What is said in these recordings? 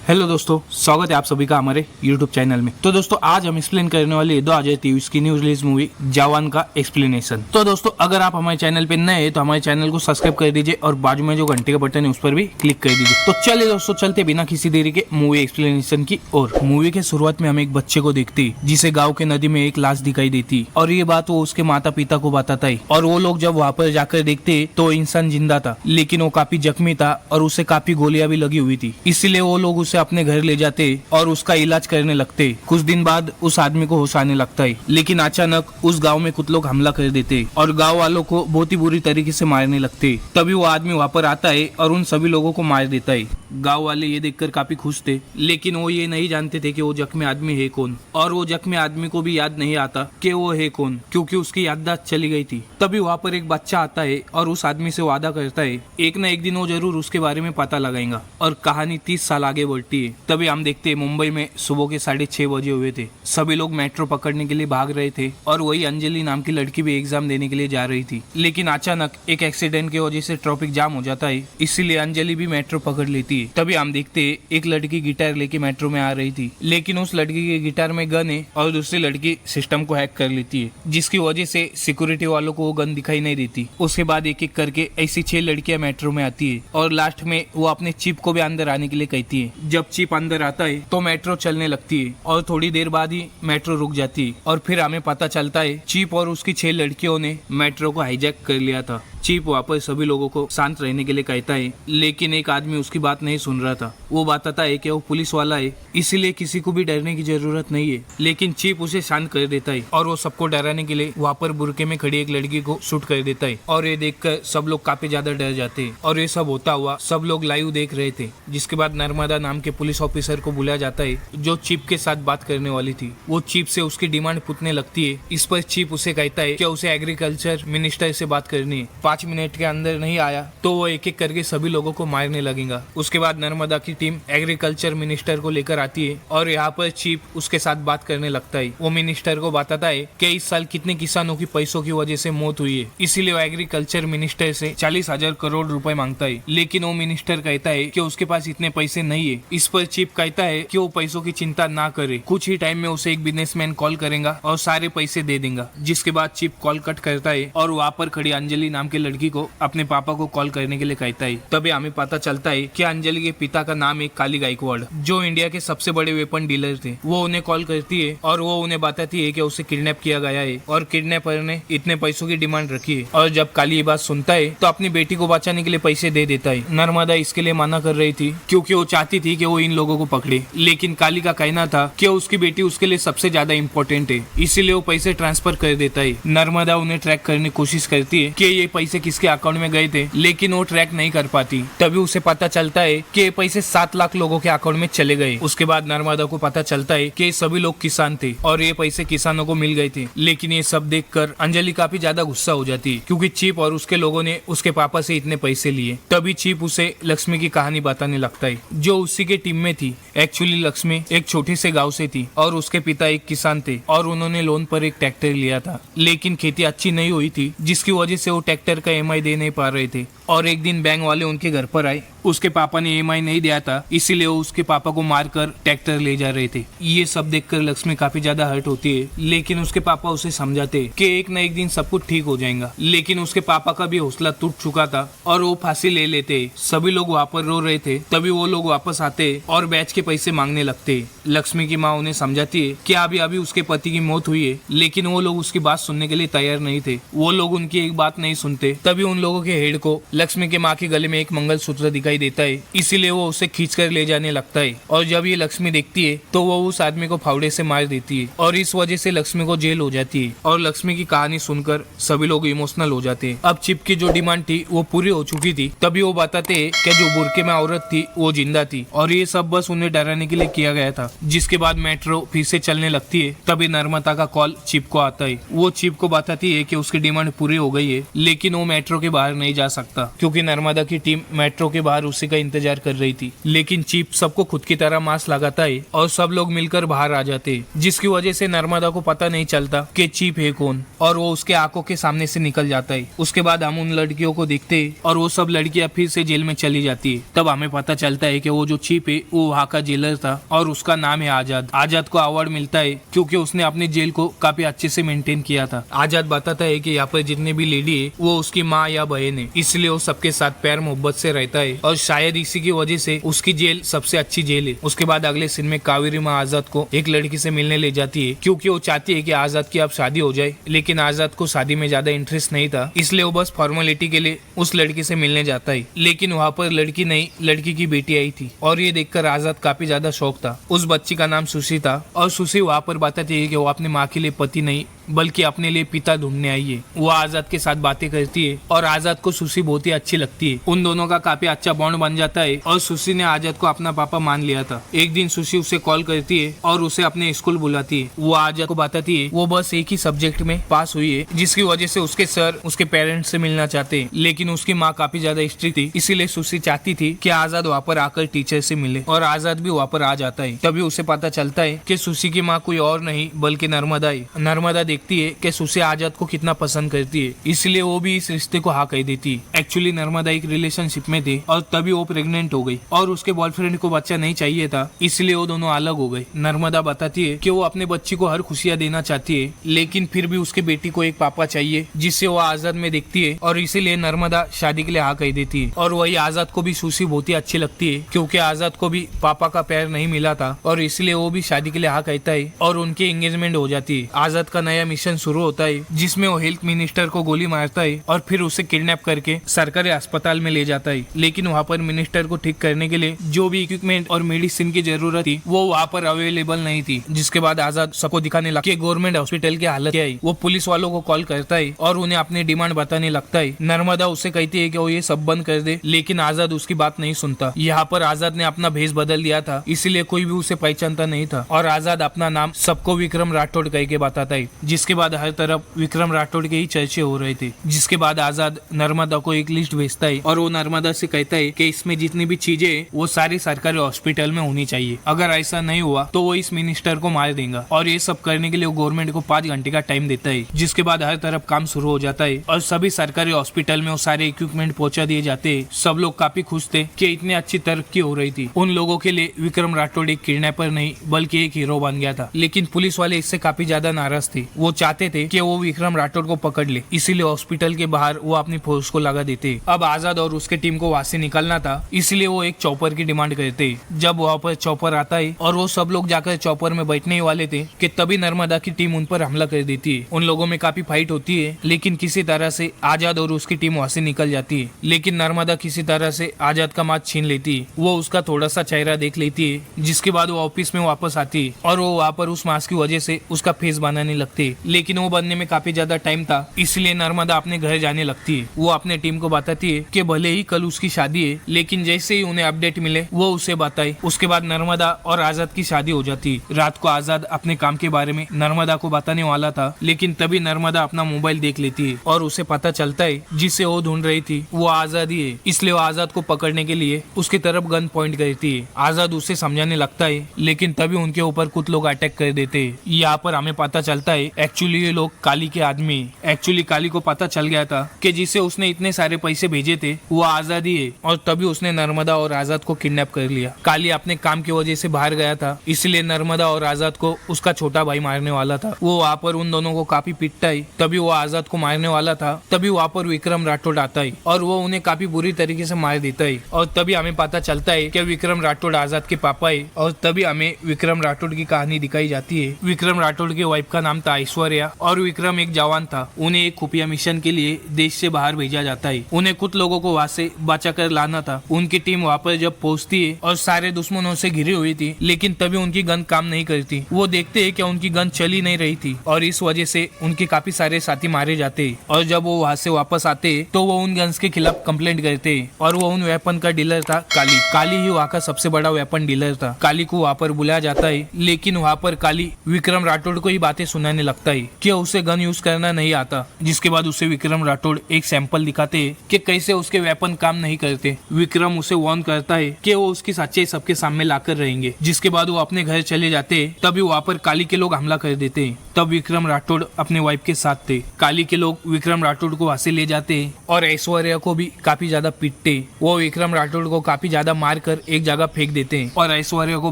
Hello दोस्तों, स्वागत है आप सभी का हमारे YouTube चैनल में। तो दोस्तों आज हम एक्सप्लेन करने वाले 2023 की न्यू रिलीज मूवी जवान का एक्सप्लेनेशन। तो दोस्तों अगर आप हमारे चैनल पे नए हैं तो हमारे चैनल को सब्सक्राइब कर दीजिए और बाजू में जो घंटे का बटन है उस पर भी क्लिक कर दीजिए। तो चलिए दोस्तों चलते बिना किसी देरी के मूवी एक्सप्लेनेशन की और मूवी के शुरुआत में हम एक बच्चे को देखते हैं जिसे गाँव के नदी में एक लाश दिखाई देती और ये बात वो उसके माता पिता को बताता है। और वो लोग जब वहाँ पर जाकर देखते तो इंसान जिंदा था, लेकिन वो काफी जख्मी था और उसे काफी गोलियां भी लगी हुई थी। इसीलिए वो लोग उसे अपने घर ले जाते और उसका इलाज करने लगते। कुछ दिन बाद उस आदमी को होश आने लगता है, लेकिन अचानक उस गांव में कुछ लोग हमला कर देते और गांव वालों को बहुत ही बुरी तरीके से मारने लगते। तभी वो आदमी वहाँ पर आता है और उन सभी लोगों को मार देता है। गांव वाले ये देखकर काफी खुश थे, लेकिन वो ये नहीं जानते थे कि वो जख्मी आदमी है कौन, और वो जख्मी आदमी को भी याद नहीं आता कि वो है कौन, क्योंकि उसकी याददाश्त चली गई थी। तभी वहाँ पर एक बच्चा आता है और उस आदमी से वादा करता है एक न एक दिन वो जरूर उसके बारे में पता लगाएगा। और कहानी 30 साल आगे बढ़ती है। तभी हम देखते हैं मुंबई में सुबह के 6:30 बजे हुए थे। सभी लोग मेट्रो पकड़ने के लिए भाग रहे थे और वही अंजलि नाम की लड़की भी एग्जाम देने के लिए जा रही थी। लेकिन अचानक एक एक्सीडेंट की वजह से ट्रैफिक जाम हो जाता है, इसीलिए अंजलि भी मेट्रो पकड़ लेती है। तभी हम देखते हैं एक लड़की गिटार लेके मेट्रो में आ रही थी, लेकिन उस लड़की के गिटार में गन है और दूसरी लड़की सिस्टम को हैक कर लेती है, जिसकी वजह से सिक्योरिटी वालों को वो गन दिखाई नहीं देती। उसके बाद एक एक करके ऐसी 6 लड़कियां मेट्रो में आती है और लास्ट में वो अपने चिप को भी अंदर आने के लिए कहती है। जब चिप अंदर आता है तो मेट्रो चलने लगती है और थोड़ी देर बाद ही मेट्रो रुक जाती है और फिर हमें पता चलता है चिप और उसकी 6 लड़कियों ने मेट्रो को हाईजैक कर लिया था। चिप वापस सभी लोगों को शांत रहने के लिए कहता है, लेकिन एक आदमी उसकी बात नहीं सुन रहा था। वो बताता है कि वो पुलिस वाला है, इसीलिए किसी को भी डरने की जरूरत नहीं है। लेकिन चिप उसे शांत कर देता है और वो सबको डराने के लिए वहाँ पर बुरके में खड़ी एक लड़की को शूट कर देता है। और ये देखकर सब लोग काफी ज्यादा डर जाते हैं। और ये सब होता हुआ सब लोग लाइव देख रहे थे। जिसके बाद नर्मदा नाम के पुलिस ऑफिसर को बुलाया जाता है, जो चिप के साथ बात करने वाली थी। वो चिप से उसकी डिमांड पूछने लगती है। इस पर चिप उसे कहता है कि उसे एग्रीकल्चर मिनिस्टर से बात करनी है। 5 मिनट के अंदर नहीं आया तो वो एक एक करके सभी लोगों को मारने लगेगा। उसके बाद नर्मदा की टीम एग्रीकल्चर मिनिस्टर को लेकर आती है और यहाँ पर चिप उसके साथ बात करने लगता है। वो मिनिस्टर को बताता है कि इस साल कितने किसानों की पैसों की वजह से मौत हुई है, इसीलिए वो एग्रीकल्चर मिनिस्टर से 40,000 करोड़ रुपए मांगता है। लेकिन वो मिनिस्टर कहता है कि उसके पास इतने पैसे नहीं है। इस पर चिप कहता है कि वो पैसों की चिंता ना करे, कुछ ही टाइम में उसे एक बिजनेसमैन कॉल करेगा और सारे पैसे दे देगा। जिसके बाद चिप कॉल कट करता है और वहाँ पर खड़ी अंजलि नाम की लड़की को अपने पापा को कॉल करने के लिए कहता है। तभी हमें पता चलता है कि अंजलि के पिता का नाम है काली गायकवाड़, जो इंडिया के सबसे बड़े वेपन डीलर थे। वो उन्हें कॉल करती है और वो उन्हें बताती है कि उसे किडनैप किया गया है और किडनैपर ने इतने पैसों की डिमांड रखी है। और जब काली ये बात सुनता है तो अपनी बेटी को बचाने के लिए पैसे दे देता है। नर्मदा इसके लिए मना कर रही थी क्योंकि वो चाहती थी कि वो इन लोगों को पकड़े, लेकिन काली का कहना था कि उसकी बेटी उसके लिए सबसे ज्यादा इम्पोर्टेंट है, इसीलिए वो पैसे ट्रांसफर कर देता है। नर्मदा उन्हें ट्रैक करने की कोशिश करती है कि ये पैसे किसके अकाउंट में गए थे, लेकिन वो ट्रैक नहीं कर पाती। तभी उसे पता चलता है कि ये पैसे 7 लाख लोगों के अकाउंट में चले गए। उसके बाद नर्मदा को पता चलता है कि सभी लोग किसान थे और ये पैसे किसानों को मिल गए थे। लेकिन ये सब देखकर अंजलि काफी ज्यादा गुस्सा हो जाती है क्योंकि चिप और उसके लोगों ने उसके पापा से इतने पैसे लिए। तभी चिप उसे लक्ष्मी की कहानी बताने लगता है, जो उसी के टीम में थी। एक्चुअली लक्ष्मी एक छोटे से गाँव से थी और उसके पिता एक किसान थे और उन्होंने लोन पर एक ट्रैक्टर लिया था, लेकिन खेती अच्छी नहीं हुई थी, जिसकी वजह से वो ट्रैक्टर का EMI दे नहीं पा रहे थे। और एक दिन बैंक वाले उनके घर पर आए। उसके पापा ने EMI नहीं दिया था, इसीलिए वो उसके पापा को मारकर ट्रैक्टर ले जा रहे थे। ये सब देखकर लक्ष्मी काफी ज्यादा हर्ट होती है, लेकिन उसके पापा उसे समझाते कि एक न एक दिन सब कुछ ठीक हो जाएगा। लेकिन उसके पापा का भी हौसला टूट चुका था और वो फांसी ले लेते। सभी लोग वहाँ पर रो रहे थे। तभी वो लोग वापस आते और बैच के पैसे मांगने लगते। लक्ष्मी की माँ उन्हें समझाती है कि अभी उसके पति की मौत हुई है, लेकिन वो लोग उसकी बात सुनने के लिए तैयार नहीं थे। वो लोग उनकी एक बात नहीं सुनते। तभी उन लोगों के हेड को लक्ष्मी के माँ के गले में एक मंगलसूत्र दिखाई देता है, इसीलिए वो उसे खींचकर ले जाने लगता है। और जब ये लक्ष्मी देखती है तो वो उस आदमी को फावड़े से मार देती है और इस वजह से लक्ष्मी को जेल हो जाती है। और लक्ष्मी की कहानी सुनकर सभी लोग इमोशनल हो जाते हैं। अब चिप की जो डिमांड थी वो पूरी हो चुकी थी। तभी वो बताते हैं कि जो बुरके में औरत थी वो जिंदा थी और ये सब बस उन्हें डराने के लिए किया गया था। जिसके बाद मेट्रो फिर से चलने लगती है। तभी नर्मदा का कॉल चिप को आता है। वो चिप को बताती है कि उसकी डिमांड पूरी हो गई है, लेकिन वो मेट्रो के बाहर नहीं जा सकता क्योंकि नर्मदा की टीम मेट्रो के बाहर बाहर उसी का इंतजार कर रही थी। लेकिन चीप सबको खुद की तरह मास्क लगाता है और सब लोग मिलकर बाहर आ जाते हैं, जिसकी वजह से नर्मदा को पता नहीं चलता कि चीप है कौन, और वो उसके आंखों के सामने से निकल जाता है। उसके बाद हम उन लड़कियों को देखते हैं और वो सब लड़कियां फिर से जेल में चली जाती है। तब हमें पता चलता है कि वो जो चीप है वो वहाँ का जेलर था और उसका नाम है आजाद। आजाद को अवार्ड मिलता है क्योंकि उसने अपनी जेल को काफी अच्छे से मेंटेन किया था। आजाद बताता है कि यहाँ पर जितने भी लेडी है वो उसकी माँ या बहन है, इसलिए वो सबके साथ प्यार मोहब्बत से रहता है और शायद इसी की वजह से उसकी जेल सबसे अच्छी जेल है। उसके बाद अगले सीन में कावेरी माँ आजाद को एक लड़की से मिलने ले जाती है क्योंकि वो चाहती है कि आजाद की अब शादी हो जाए, लेकिन आजाद को शादी में ज्यादा इंटरेस्ट नहीं था, इसलिए वो बस फॉर्मेलिटी के लिए उस लड़की से मिलने जाता है। लेकिन वहाँ पर लड़की नहीं, लड़की की बेटी आई थी और ये देखकर आजाद काफी ज्यादा शौक था। उस बच्ची का नाम सुशी था और सुशी वहाँ पर बताती है कि वो अपनी माँ के लिए पति नहीं बल्कि अपने लिए पिता ढूंढने आई है। वो आजाद के साथ बातें करती है और आजाद को सुशी बहुत ही अच्छी लगती है। उन दोनों का काफी अच्छा बॉन्ड बन जाता है और सुशी ने आजाद को अपना पापा मान लिया था। एक दिन सुशी उसे कॉल करती है और उसे अपने स्कूल बुलाती है। वो आजाद को बताती है वो बस एक ही सब्जेक्ट में पास हुई है, जिसकी वजह से उसके सर उसके पेरेंट्स से मिलना चाहते हैं, लेकिन उसकी माँ काफी ज्यादा स्ट्रिक्ट थी, इसीलिए सुशी चाहती थी कि आजाद वहाँ पर आकर टीचर से मिले और आजाद भी वहाँ पर आ जाता है। तभी उसे पता चलता है कि सुशी की माँ कोई और नहीं बल्कि नर्मदा है। नर्मदा देखती है कि सुशी आजाद को कितना पसंद करती है, इसलिए वो भी इस रिश्ते को हाँ कह देती है। एक्चुअली नर्मदा एक रिलेशनशिप में थे और तभी वो प्रेग्नेंट हो गई और उसके बॉयफ्रेंड को बच्चा नहीं चाहिए था, इसलिए वो दोनों अलग हो गए। नर्मदा बताती है कि वो अपने बच्ची को हर खुशियाँ देना चाहती है, लेकिन फिर भी उसके बेटी को एक पापा चाहिए जिससे वो आजाद में देखती है और इसीलिए नर्मदा शादी के लिए हाँ कह देती है। और वही आजाद को भी सुशी बहुत ही अच्छी लगती है क्योंकि आजाद को भी पापा का प्यार नहीं मिला था और इसलिए वो भी शादी के लिए हाँ कहता है और उनकी एंगेजमेंट हो जाती है। आजाद का नया मिशन शुरू होता है जिसमें वो हेल्थ मिनिस्टर को गोली मारता है और फिर उसे किडनैप करके सरकारी अस्पताल में ले जाता है। लेकिन वहाँ पर मिनिस्टर को ठीक करने के लिए जो भी इक्विपमेंट और मेडिसिन की जरूरत थी वो वहाँ पर अवेलेबल नहीं थी, जिसके बाद आजाद सबको दिखाने लगा कि गवर्नमेंट हॉस्पिटल की हालत क्या है। वो पुलिस वालों को कॉल करता है और उन्हें अपनी डिमांड बताने लगता है। नर्मदा उससे कहती है कि वो ये सब बंद कर दे, लेकिन आजाद उसकी बात नहीं सुनता। यहाँ पर आजाद ने अपना भेष बदल दिया था, इसीलिए कोई भी उसे पहचानता नहीं था और आजाद अपना नाम सबको विक्रम राठौड़ कह के बताता है। जिसके बाद हर तरफ विक्रम राठौड़ के ही चर्चे हो रहे थे। जिसके बाद आजाद नर्मदा को एक लिस्ट भेजता है और वो नर्मदा से कहता है कि इसमें जितनी भी चीजें वो सारी सरकारी हॉस्पिटल में होनी चाहिए, अगर ऐसा नहीं हुआ तो वो इस मिनिस्टर को मार देगा। और ये सब करने के लिए गवर्नमेंट को 5 घंटे का टाइम देता है। जिसके बाद हर तरफ काम शुरू हो जाता है और सभी सरकारी हॉस्पिटल में वो सारे इक्विपमेंट पहुंचा दिए जाते हैं। सब लोग काफी खुश थे कि इतनी अच्छी तरक्की हो रही थी। उन लोगों के लिए विक्रम राठौड़ एक किडनैपर नहीं बल्कि एक हीरो बन गया था। लेकिन पुलिस वाले इससे काफी ज्यादा नाराज थे। वो चाहते थे कि वो विक्रम राठौड़ को पकड़ ले, इसीलिए हॉस्पिटल के बाहर वो अपनी फोर्स को लगा देते। अब आजाद और उसके टीम को वहां से निकलना था, इसलिए वो एक चॉपर की डिमांड करते। जब वहाँ पर चॉपर आता है और वो सब लोग जाकर चॉपर में बैठने ही वाले थे कि तभी नर्मदा की टीम उन पर हमला कर देती है। उन लोगों में काफी फाइट होती है, लेकिन किसी तरह से आजाद और उसकी टीम वहाँ से निकल जाती है। लेकिन नर्मदा किसी तरह से आजाद का माथ छीन लेती है। वो उसका थोड़ा सा चेहरा देख लेती है, जिसके बाद वो ऑफिस में वापस आती है और वो वहाँ पर उस मास्क की वजह से उसका फेस बनाने लगती है। लेकिन वो बनने में काफी ज्यादा टाइम था, इसलिए नर्मदा अपने घर जाने लगती है। वो अपने टीम को बताती है कि भले ही कल उसकी शादी है, लेकिन जैसे ही उन्हें अपडेट मिले वो उसे बताए। उसके बाद नर्मदा और आजाद की शादी हो जाती है। रात को आजाद अपने काम के बारे में नर्मदा को बताने वाला था, लेकिन तभी नर्मदा अपना मोबाइल देख लेती है और उसे पता चलता है जिसे वो ढूंढ रही थी वो आजाद ही है। इसलिए वो आजाद को पकड़ने के लिए उसकी तरफ गन पॉइंट करती है। आजाद उसे समझाने लगता है, लेकिन तभी उनके ऊपर कुछ लोग अटैक कर देते हैं। यहाँ पर हमें पता चलता है एक्चुअली ये लोग काली के आदमी। एक्चुअली काली को पता चल गया था कि जिसे उसने इतने सारे पैसे भेजे थे वो आजाद ही है और तभी उसने नर्मदा और आजाद को किडनैप कर लिया। काली अपने काम की वजह से बाहर गया था, इसलिए नर्मदा और आजाद को उसका छोटा भाई मारने वाला था। वो वहाँ पर उन दोनों को काफी पीटता है। तभी वो आजाद को मारने वाला था, तभी वहाँ पर विक्रम राठौड़ आता है और वो उन्हें काफी बुरी तरीके से मार देता है। और तभी हमें पता चलता है कि विक्रम राठौड़ आजाद के पापा है और तभी हमें विक्रम राठौड़ की कहानी दिखाई जाती है। विक्रम राठौड़ की वाइफ का नाम था ऐश्वर्या और विक्रम एक जवान था। उन्हें एक खुफिया मिशन के लिए देश से बाहर भेजा जाता है। उन्हें कुछ लोगों को वहाँ से बचा कर लाना था। उनकी टीम वहाँ पर जब पहुँचती है और सारे दुश्मनों से घिरी हुई थी, लेकिन तभी उनकी गन काम नहीं करती। वो देखते हैं कि उनकी गन चली नहीं रही थी और इस वजह से उनके काफी सारे साथी मारे जाते हैं। और जब वो वहाँ से वापस आते हैं तो वो उन गन्स के खिलाफ कंप्लेंट करते हैं और वो उन वेपन का डीलर था काली। काली ही वहाँ का सबसे बड़ा वेपन डीलर था। काली को वहाँ पर बुलाया जाता है, लेकिन वहाँ पर काली विक्रम राठौड़ को ही बातें सुनाने लगता लगता है कि उसे गन यूज करना नहीं आता। जिसके बाद उसे विक्रम राठौड़ एक सैंपल दिखाते हैं कि कैसे उसके वेपन काम नहीं करते। विक्रम उसे वार्न करता है कि वो उसकी सच्चाई सबके सामने लाकर रहेंगे। जिसके बाद वो अपने घर चले जाते हैं। तभी वहाँ पर काली के लोग हमला कर देते हैं। तब विक्रम राठौड़ अपने वाइफ के साथ थे। काली के लोग विक्रम राठौड़ को वहां से ले जाते हैं और ऐश्वर्या को भी काफी ज्यादा पीटते। वो विक्रम राठौड़ को काफी ज्यादा मार कर एक जगह फेंक देते हैं और ऐश्वर्या को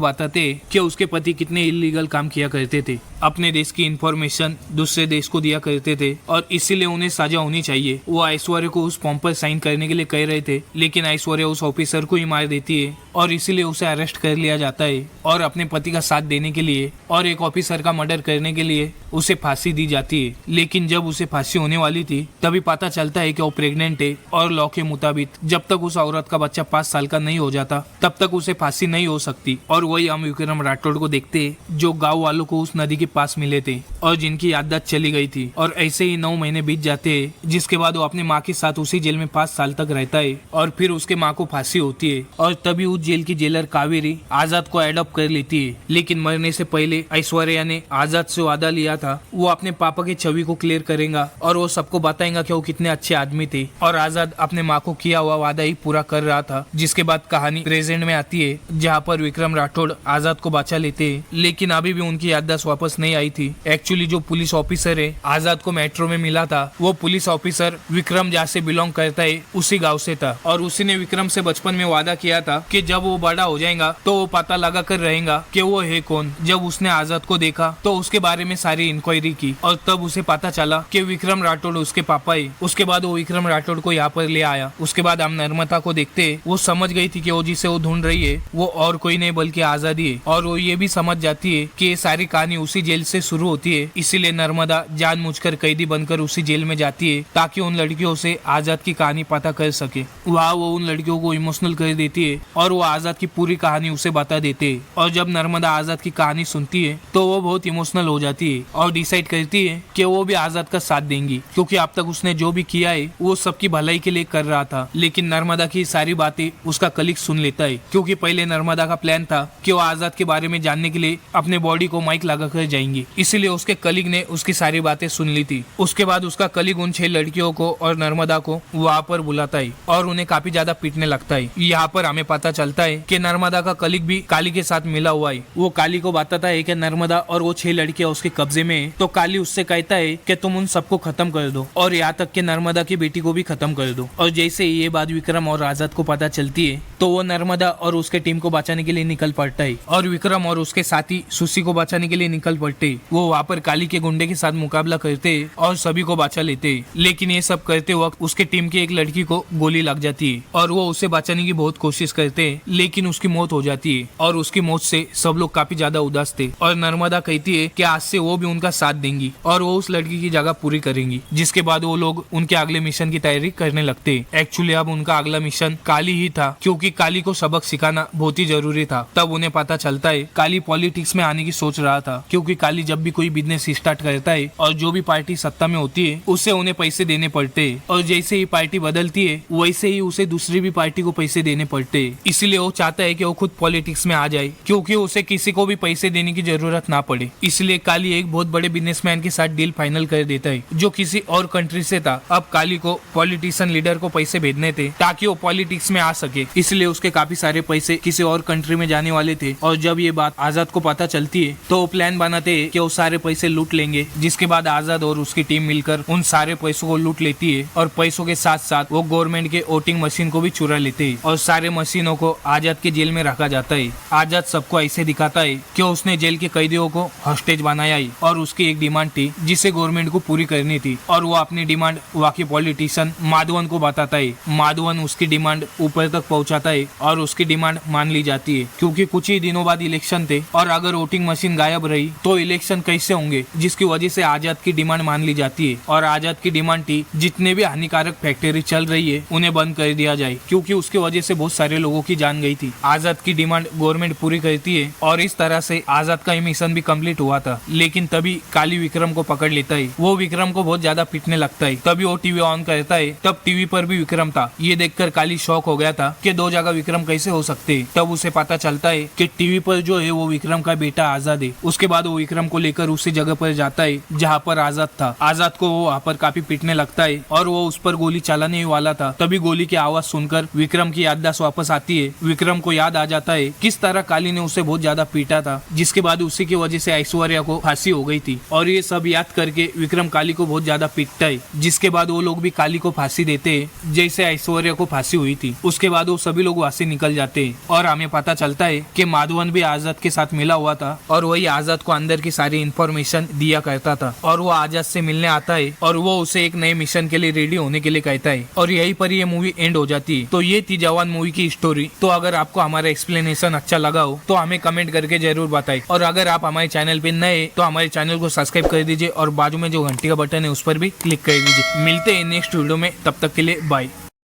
बताते कि उसके पति कितने इलीगल काम किया करते थे, अपने देश की इंफॉर्मेशन दूसरे देश को दिया करते थे और इसीलिए उन्हें सजा होनी चाहिए। वो ऐश्वर्या को उस फॉर्म पर साइन करने के लिए कह रहे थे, लेकिन ऐश्वर्या उस ऑफिसर को ही मार देती है और इसीलिए उसे अरेस्ट कर लिया जाता है और अपने पति का साथ देने के लिए और एक ऑफिसर का मर्डर करने के लिए उसे फांसी दी जाती है। लेकिन जब उसे फांसी होने वाली थी तभी पता चलता है कि वो प्रेग्नेंट है और लॉ के मुताबिक जब तक उस औरत का बच्चा 5 साल का नहीं हो जाता तब तक उसे फांसी नहीं हो सकती। और वही हम विक्रम राठौड़ को देखते हैं जो गाँव वालों को उस नदी के पास मिले थे और जिनकी याददाश्त चली गई थी। और ऐसे ही 9 महीने बीत जाते हैं, जिसके बाद वो अपने माँ के साथ उसी जेल में 5 साल तक रहता है और फिर उसके माँ को फांसी होती है और तभी उस जेल की जेलर कावेरी आजाद को एडॉप्ट कर लेती है। लेकिन मरने से पहले ऐश्वर्या ने आजाद से वादा लिया था वो अपने पापा की छवि को क्लियर करेगा और वो सबको बताएगा कि वो कितने अच्छे आदमी थे। और आजाद अपने माँ को किया हुआ वादा ही पूरा कर रहा था। जिसके बाद कहानी प्रेजेंट में आती है जहाँ पर विक्रम राठौड़ आजाद को बचा लेते हैं, लेकिन अभी भी उनकी याददाश्त वापस नहीं आई थी। एक्चुअली जो पुलिस ऑफिसर है आजाद को मेट्रो में मिला था, वो पुलिस ऑफिसर विक्रम जहाँ से बिलोंग करता है उसी गाँव से था और उसी ने विक्रम से बचपन में वादा किया था कि जब वो बड़ा हो जाएगा तो वो पता लगा कर रहेगा कि वो है कौन। जब उसने आजाद को देखा तो उसके बारे में सारी इंक्वायरी की और तब उसे पता चला कि विक्रम राठौड़ उसके पापा है। उसके बाद वो विक्रम राठौड़ को यहाँ पर ले आया। उसके बाद हम नर्मदा को देखते वो समझ गई थी कि वो जिसे वो ढूंढ रही है वो और कोई नहीं बल्कि आजादी है और वो ये भी समझ जाती है कि ये सारी कहानी उसी जेल से शुरू होती है। इसीलिए नर्मदा जानबूझकर कैदी बनकर उसी जेल में जाती है ताकि उन लड़कियों से आजाद की कहानी पता कर सके। वहाँ वो उन लड़कियों को इमोशनल कर देती है और वो आजाद की पूरी कहानी उसे बता देते हैं। और जब नर्मदा आजाद की कहानी सुनती है तो वो बहुत इमोशनल हो जाती है और डिसाइड करती है कि वो भी आजाद का साथ देंगी, क्योंकि अब तक उसने जो भी किया है वो सबकी भलाई के लिए कर रहा था। लेकिन नर्मदा की सारी बातें उसका कलीग सुन लेता है, क्योंकि पहले नर्मदा का प्लान था कि वो आजाद के बारे में जानने के लिए अपने बॉडी को माइक लगा कर जाएंगी। इसीलिए उसके कलीग ने उसकी सारी बातें सुन ली थी। उसके बाद उसका कलीग उन 6 लड़कियों को और नर्मदा को वहाँ पर बुलाता है और उन्हें काफी ज्यादा पीटने लगता है। यहाँ पर हमें पता चलता है कि नर्मदा का कलीग भी काली के साथ मिला हुआ है। वो काली को बताता है कि नर्मदा और वो 6 लड़कियां उसके कब्जे में है, तो काली उससे कहता है कि तुम उन सबको खत्म कर दो और यहाँ तक कि नर्मदा की बेटी को भी खत्म कर दो। और जैसे ही ये बात विक्रम और आजाद को पता चलती है तो वो नर्मदा और उसके टीम को बचाने के लिए निकल पड़ता है और विक्रम और उसके साथी सुशी को बचाने के लिए निकल पड़ते। वो वहाँ पर काली के गुंडे के साथ मुकाबला करते और सभी को बचा लेते। लेकिन ये सब करते वक्त उसके टीम की एक लड़की को गोली लग जाती है और वो उसे बचाने की बहुत कोशिश करते हैं, लेकिन उसकी मौत हो जाती है और उसकी मौत से सब लोग काफी ज्यादा उदास थे। और नर्मदा कहती है कि आज से वो भी उनका साथ देंगी और वो उस लड़की की जगह पूरी करेंगी। जिसके बाद वो लोग उनके अगले मिशन की तैयारी करने लगते। एक्चुअली अब उनका अगला मिशन काली ही था, क्योंकि काली को सबक सिखाना बहुत ही जरूरी था। तब उन्हें पता चलता है काली पॉलिटिक्स में आने की सोच रहा था, क्योंकि काली जब भी कोई बिजनेस स्टार्ट करता है और जो भी पार्टी सत्ता में होती है उससे उन्हें पैसे देने पड़ते हैं और जैसे ही पार्टी बदलती है वैसे ही उसे दूसरी भी पार्टी को पैसे देने पड़ते हैं। इसीलिए वो चाहता है कि वो खुद पॉलिटिक्स में आ जाए, क्योंकि उसे किसी को भी पैसे देने की जरूरत ना पड़े। इसलिए काली एक बहुत बड़े बिजनेसमैन के साथ डील फाइनल कर देता है जो किसी और कंट्री से था। अब काली को पॉलिटिशियन लीडर को पैसे भेजने थे ताकि वो पॉलिटिक्स में आ सके, इसलिए उसके काफी सारे पैसे किसी और कंट्री में जाने वाले थे। और जब ये बात आजाद को पता चलती है तो वो प्लान बनाते हैं कि वो सारे पैसे लूट लेंगे। जिसके बाद आजाद और उसकी टीम मिलकर उन सारे पैसों को लूट लेती है और पैसों के साथ साथ वो गवर्नमेंट के वोटिंग मशीन को भी चुरा लेते हैं और सारे मशीनों को आजाद के जेल में रखा जाता है। आजाद सबको ऐसे दिखाता है कि उसने जेल के कैदियों को हॉस्टेज बनाया है और उसकी एक डिमांड थी जिसे गवर्नमेंट को पूरी करनी थी और वो अपनी डिमांड वहाँ के पॉलिटिशियन माधवन को बताता है। माधवन उसकी डिमांड ऊपर तक पहुँचाता है और उसकी डिमांड मान ली जाती है, क्योंकि कुछ ही दिनों बाद इलेक्शन थे और अगर वोटिंग मशीन गायब रही तो इलेक्शन कैसे होंगे, जिसकी वजह से आजाद की डिमांड मान ली जाती है। और आजाद की डिमांड थी जितने भी हानिकारक फैक्ट्री चल रही है उन्हें बंद कर दिया जाए, क्योंकि उसकी वजह से बहुत सारे लोगों की जान गई थी। आजाद की डिमांड गवर्नमेंट पूरी करती है और इस तरह से आजाद का मिशन भी कंप्लीट हुआ था। लेकिन लेकिन तभी काली विक्रम को पकड़ लेता है। वो विक्रम को बहुत ज्यादा पीटने लगता है। तभी वो टीवी ऑन करता है, तब टीवी पर भी विक्रम था। ये देखकर काली शॉक हो गया था कि दो जगह विक्रम कैसे हो सकते। तब उसे पता चलता है कि टीवी पर जो है वो विक्रम का बेटा आजाद है। उसके बाद वो विक्रम को लेकर उसी जगह पर जाता है जहाँ पर आजाद था। आजाद को वो वहाँ पर काफी पीटने लगता है और वो उस पर गोली चलाने ही वाला था। तभी गोली की आवाज सुनकर विक्रम की याददाश्त वापस आती है। विक्रम को याद आ जाता है किस तरह काली ने उसे बहुत ज्यादा पीटा था, जिसके बाद उसी की वजह से ऐश्वर्या को फांसी हो गई थी। और ये सब याद करके विक्रम काली को बहुत ज्यादा पीटता है, जिसके बाद वो लोग भी काली को फांसी देते हैं जैसे ऐश्वर्या को फांसी हुई थी। उसके बाद वो सभी लोग वहाँ से निकल जाते हैं और हमें पता चलता है कि माधवन भी आजाद के साथ मिला हुआ था और वही आजाद को अंदर की सारी इंफॉर्मेशन दिया करता था। और वो आजाद से मिलने आता है और वो उसे एक नए मिशन के लिए रेडी होने के लिए कहता है और यहीं पर ये मूवी एंड हो जाती है। तो ये थी जवान मूवी की स्टोरी। तो अगर आपको हमारा एक्सप्लेनेशन अच्छा लगा हो तो हमें कमेंट करके जरूर बताएं। और अगर आप हमारे चैनल पे नए तो हमारे चैनल को सब्सक्राइब कर दीजिए और बाजू में जो घंटी का बटन है उस पर भी क्लिक कर दीजिए। मिलते हैं नेक्स्ट वीडियो में, तब तक के लिए बाय।